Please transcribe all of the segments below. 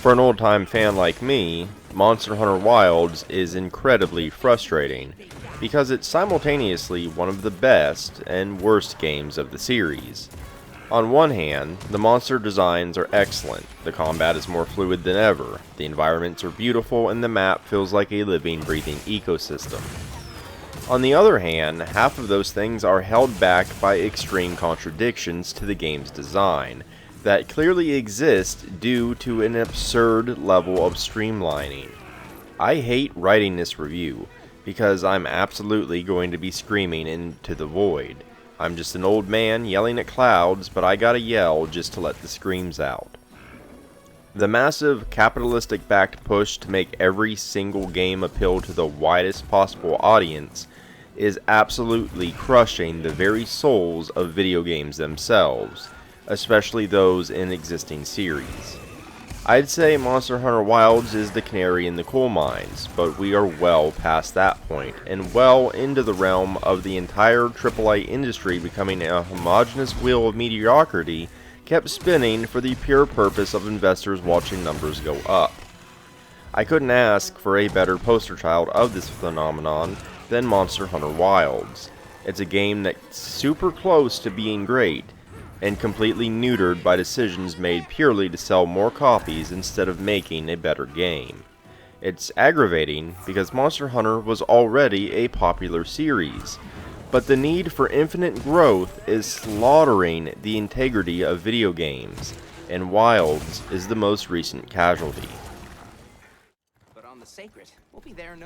For an old-time fan like me, Monster Hunter Wilds is incredibly frustrating, because it's simultaneously one of the best and worst games of the series. On one hand, the monster designs are excellent, the combat is more fluid than ever, the environments are beautiful, and the map feels like a living, breathing ecosystem. On the other hand, half of those things are held back by extreme contradictions to the game's design that clearly exist due to an absurd level of streamlining. I hate writing this review, because I'm absolutely going to be screaming into the void. I'm just an old man yelling at clouds, but I gotta yell just to let the screams out. The massive capitalistic-backed push to make every single game appeal to the widest possible audience is absolutely crushing the very souls of video games themselves, especially those in existing series. I'd say Monster Hunter Wilds is the canary in the coal mines, but we are well past that point, and well into the realm of the entire AAA industry becoming a homogeneous wheel of mediocrity kept spinning for the pure purpose of investors watching numbers go up. I couldn't ask for a better poster child of this phenomenon than Monster Hunter Wilds. It's a game that's super close to being great, and completely neutered by decisions made purely to sell more copies instead of making a better game. It's aggravating because Monster Hunter was already a popular series, but the need for infinite growth is slaughtering the integrity of video games, and Wilds is the most recent casualty.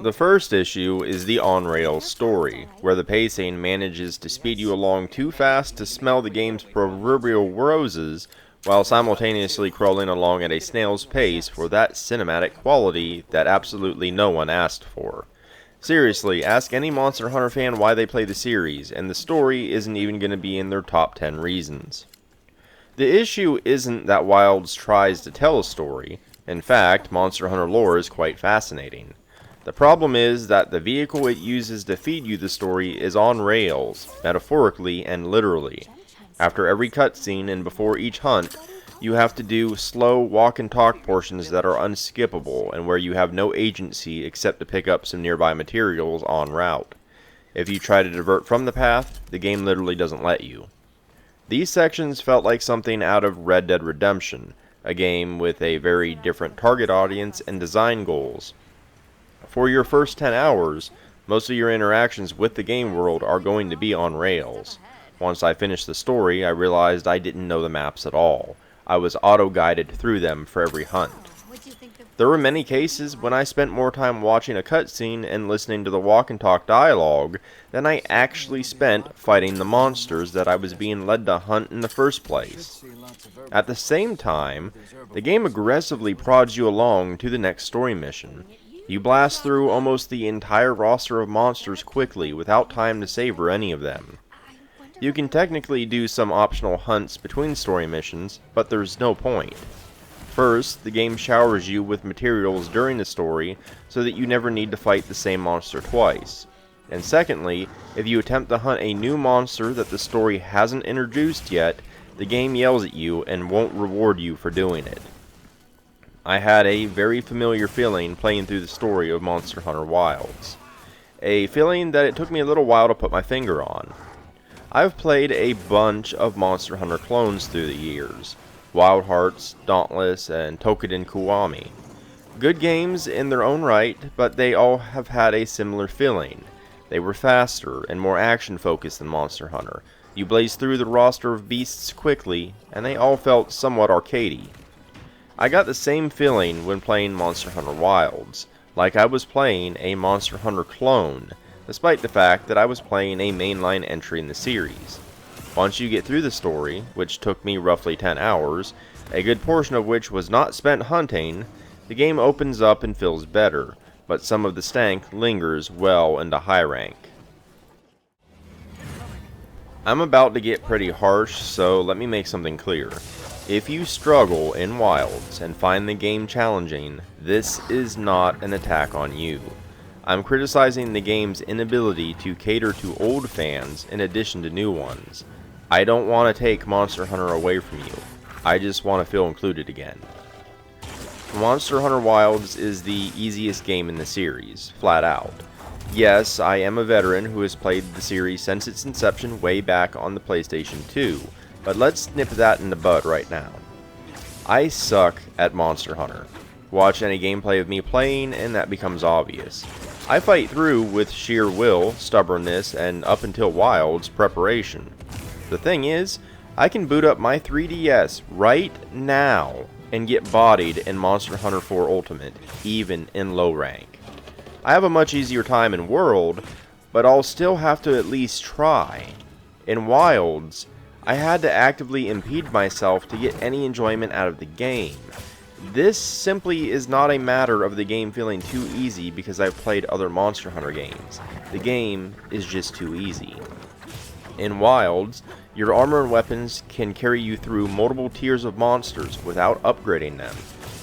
The first issue is the on-rails story, where the pacing manages to speed you along too fast to smell the game's proverbial roses, while simultaneously crawling along at a snail's pace for that cinematic quality that absolutely no one asked for. Seriously, ask any Monster Hunter fan why they play the series, and the story isn't even going to be in their top 10 reasons. The issue isn't that Wilds tries to tell a story. In fact, Monster Hunter lore is quite fascinating. The problem is that the vehicle it uses to feed you the story is on rails, metaphorically and literally. After every cutscene and before each hunt, you have to do slow walk and talk portions that are unskippable and where you have no agency except to pick up some nearby materials en route. If you try to divert from the path, the game literally doesn't let you. These sections felt like something out of Red Dead Redemption, a game with a very different target audience and design goals. For your first 10 hours, most of your interactions with the game world are going to be on rails. Once I finished the story, I realized I didn't know the maps at all. I was auto-guided through them for every hunt. There were many cases when I spent more time watching a cutscene and listening to the walk and talk dialogue than I actually spent fighting the monsters that I was being led to hunt in the first place. At the same time, the game aggressively prods you along to the next story mission. You blast through almost the entire roster of monsters quickly without time to savor any of them. You can technically do some optional hunts between story missions, but there's no point. First, the game showers you with materials during the story so that you never need to fight the same monster twice. And secondly, if you attempt to hunt a new monster that the story hasn't introduced yet, the game yells at you and won't reward you for doing it. I had a very familiar feeling playing through the story of Monster Hunter Wilds. A feeling that it took me a little while to put my finger on. I've played a bunch of Monster Hunter clones through the years. Wild Hearts, Dauntless, and Tokiden Kiwami. Good games in their own right, but they all have had a similar feeling. They were faster and more action-focused than Monster Hunter. You blazed through the roster of beasts quickly, and they all felt somewhat arcadey. I got the same feeling when playing Monster Hunter Wilds, like I was playing a Monster Hunter clone, despite the fact that I was playing a mainline entry in the series. Once you get through the story, which took me roughly 10 hours, a good portion of which was not spent hunting, the game opens up and feels better, but some of the stank lingers well into high rank. I'm about to get pretty harsh, so let me make something clear. If you struggle in Wilds and find the game challenging, this is not an attack on you. I'm criticizing the game's inability to cater to old fans in addition to new ones. I don't want to take Monster Hunter away from you. I just want to feel included again. Monster Hunter Wilds is the easiest game in the series, flat out. Yes, I am a veteran who has played the series since its inception way back on the PlayStation 2, but let's nip that in the bud right now. I suck at Monster Hunter. Watch any gameplay of me playing and that becomes obvious. I fight through with sheer will, stubbornness, and up until Wilds, preparation. The thing is, I can boot up my 3DS right now and get bodied in Monster Hunter 4 Ultimate, even in low rank. I have a much easier time in World, but I'll still have to at least try. In Wilds, I had to actively impede myself to get any enjoyment out of the game. This simply is not a matter of the game feeling too easy because I've played other Monster Hunter games. The game is just too easy. In Wilds, your armor and weapons can carry you through multiple tiers of monsters without upgrading them.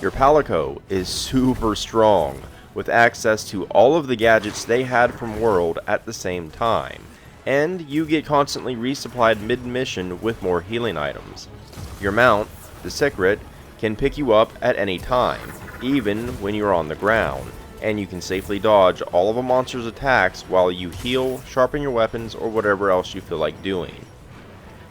Your Palico is super strong, with access to all of the gadgets they had from World at the same time, and you get constantly resupplied mid-mission with more healing items. Your mount, the Secret, can pick you up at any time, even when you're on the ground, and you can safely dodge all of a monster's attacks while you heal, sharpen your weapons, or whatever else you feel like doing.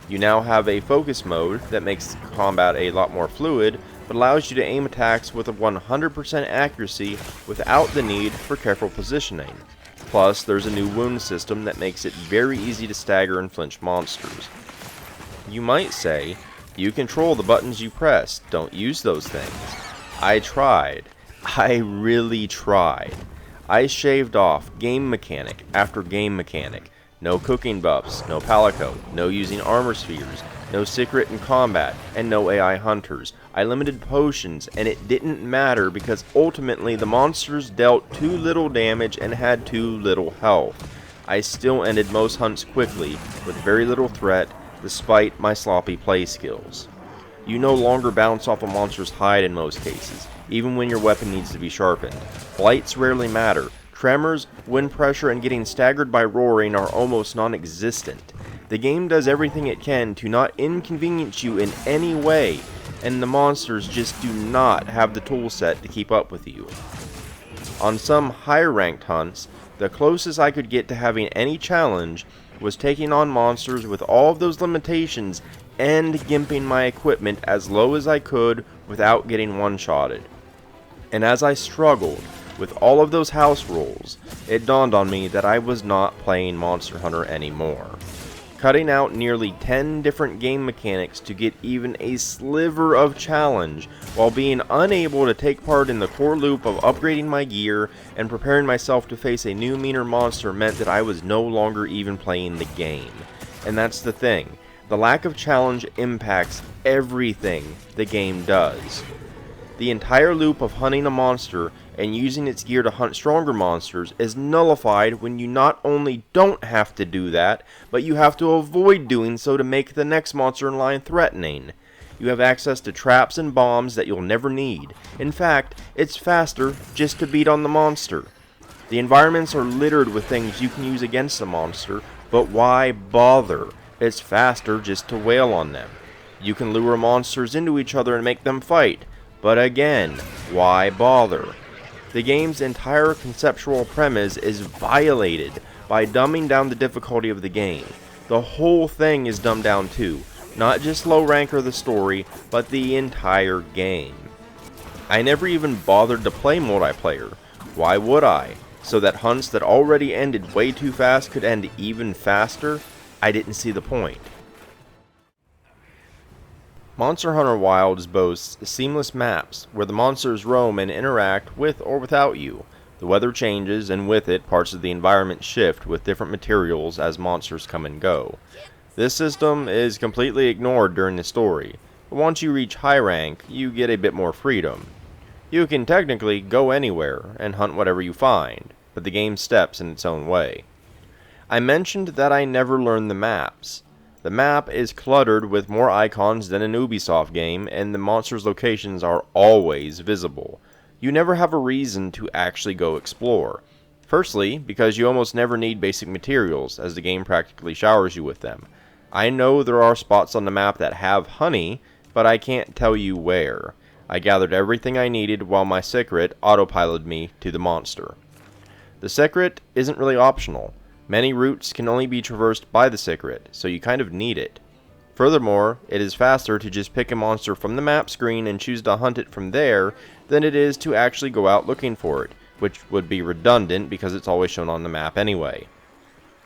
You now have a focus mode that makes combat a lot more fluid, but allows you to aim attacks with a 100% accuracy without the need for careful positioning. Plus, there's a new wound system that makes it very easy to stagger and flinch monsters. You might say, you control the buttons you press, don't use those things. I tried. I really tried. I shaved off game mechanic after game mechanic. No cooking buffs, no Palico, no using armor spheres, no secret in combat, and no AI hunters. I limited potions, and it didn't matter because ultimately the monsters dealt too little damage and had too little health. I still ended most hunts quickly, with very little threat, despite my sloppy play skills. You no longer bounce off a monster's hide in most cases, even when your weapon needs to be sharpened. Blights rarely matter. Tremors, wind pressure, and getting staggered by roaring are almost non-existent. The game does everything it can to not inconvenience you in any way, and the monsters just do not have the toolset to keep up with you. On some higher ranked hunts, the closest I could get to having any challenge was taking on monsters with all of those limitations and gimping my equipment as low as I could without getting one-shotted. And as I struggled with all of those house rules, it dawned on me that I was not playing Monster Hunter anymore. Cutting out nearly 10 different game mechanics to get even a sliver of challenge, while being unable to take part in the core loop of upgrading my gear and preparing myself to face a new meaner monster, meant that I was no longer even playing the game. And that's the thing. The lack of challenge impacts everything the game does. The entire loop of hunting a monster and using its gear to hunt stronger monsters is nullified when you not only don't have to do that, but you have to avoid doing so to make the next monster in line threatening. You have access to traps and bombs that you'll never need. In fact, it's faster just to beat on the monster. The environments are littered with things you can use against the monster, but why bother? It's faster just to wail on them. You can lure monsters into each other and make them fight. But again, why bother? The game's entire conceptual premise is violated by dumbing down the difficulty of the game. The whole thing is dumbed down too, not just low rank or the story, but the entire game. I never even bothered to play multiplayer. Why would I? So that hunts that already ended way too fast could end even faster? I didn't see the point. Monster Hunter Wilds boasts seamless maps where the monsters roam and interact with or without you. The weather changes, and with it, parts of the environment shift with different materials as monsters come and go. This system is completely ignored during the story, but once you reach high rank, you get a bit more freedom. You can technically go anywhere and hunt whatever you find, but the game steps in its own way. I mentioned that I never learned the maps. The map is cluttered with more icons than an Ubisoft game, and the monsters' locations are always visible. You never have a reason to actually go explore. Firstly, because you almost never need basic materials, as the game practically showers you with them. I know there are spots on the map that have honey, but I can't tell you where. I gathered everything I needed while my secret autopiloted me to the monster. The secret isn't really optional. Many routes can only be traversed by the secret, so you kind of need it. Furthermore, it is faster to just pick a monster from the map screen and choose to hunt it from there than it is to actually go out looking for it, which would be redundant because it's always shown on the map anyway.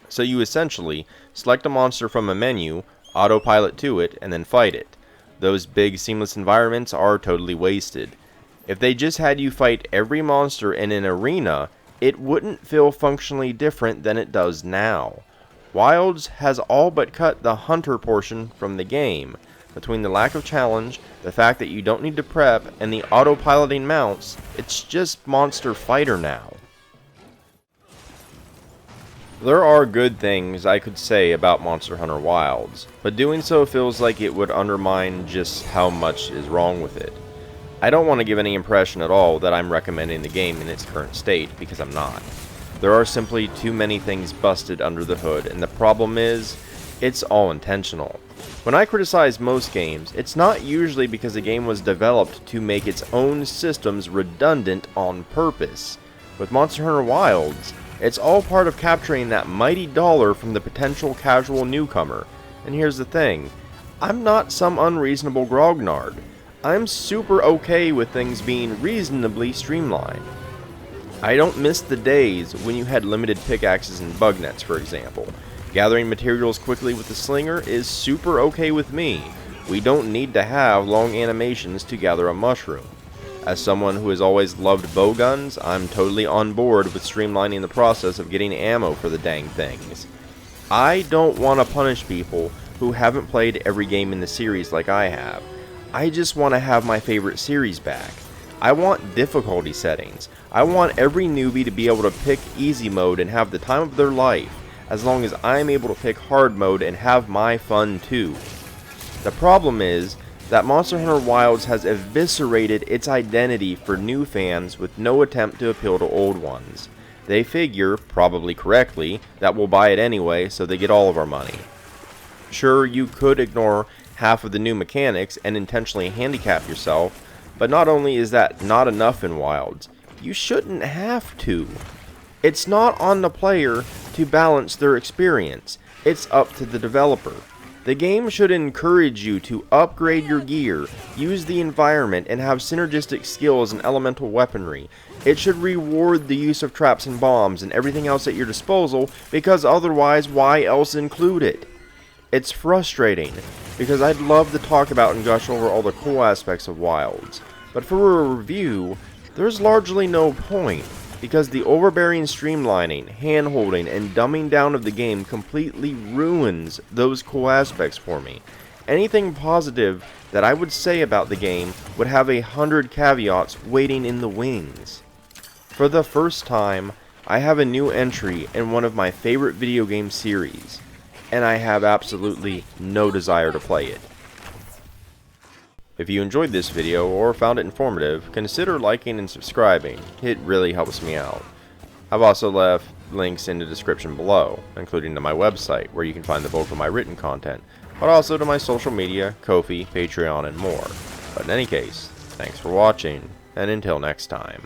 So you essentially select a monster from a menu, autopilot to it, and then fight it. Those big seamless environments are totally wasted. If they just had you fight every monster in an arena, it wouldn't feel functionally different than it does now. Wilds has all but cut the hunter portion from the game. Between the lack of challenge, the fact that you don't need to prep, and the autopiloting mounts, it's just Monster Fighter now. There are good things I could say about Monster Hunter Wilds, but doing so feels like it would undermine just how much is wrong with it. I don't want to give any impression at all that I'm recommending the game in its current state, because I'm not. There are simply too many things busted under the hood, and the problem is, it's all intentional. When I criticize most games, it's not usually because a game was developed to make its own systems redundant on purpose. With Monster Hunter Wilds, it's all part of capturing that mighty dollar from the potential casual newcomer. And here's the thing, I'm not some unreasonable grognard. I'm super okay with things being reasonably streamlined. I don't miss the days when you had limited pickaxes and bug nets, for example. Gathering materials quickly with the slinger is super okay with me. We don't need to have long animations to gather a mushroom. As someone who has always loved bowguns, I'm totally on board with streamlining the process of getting ammo for the dang things. I don't want to punish people who haven't played every game in the series like I have. I just want to have my favorite series back. I want difficulty settings. I want every newbie to be able to pick easy mode and have the time of their life, as long as I'm able to pick hard mode and have my fun too. The problem is that Monster Hunter Wilds has eviscerated its identity for new fans with no attempt to appeal to old ones. They figure, probably correctly, that we'll buy it anyway, so they get all of our money. Sure, you could ignore half of the new mechanics and intentionally handicap yourself, but not only is that not enough in Wilds, you shouldn't have to. It's not on the player to balance their experience, it's up to the developer. The game should encourage you to upgrade your gear, use the environment, and have synergistic skills and elemental weaponry. It should reward the use of traps and bombs and everything else at your disposal, because otherwise, why else include it? It's frustrating, because I'd love to talk about and gush over all the cool aspects of Wilds, but for a review, there's largely no point, because the overbearing streamlining, hand-holding, and dumbing down of the game completely ruins those cool aspects for me. Anything positive that I would say about the game would have 100 caveats waiting in the wings. For the first time, I have a new entry in one of my favorite video game series, and I have absolutely no desire to play it. If you enjoyed this video or found it informative, consider liking and subscribing. It really helps me out. I've also left links in the description below, including to my website, where you can find the bulk of my written content, but also to my social media, Ko-fi, Patreon, and more. But in any case, thanks for watching, and until next time.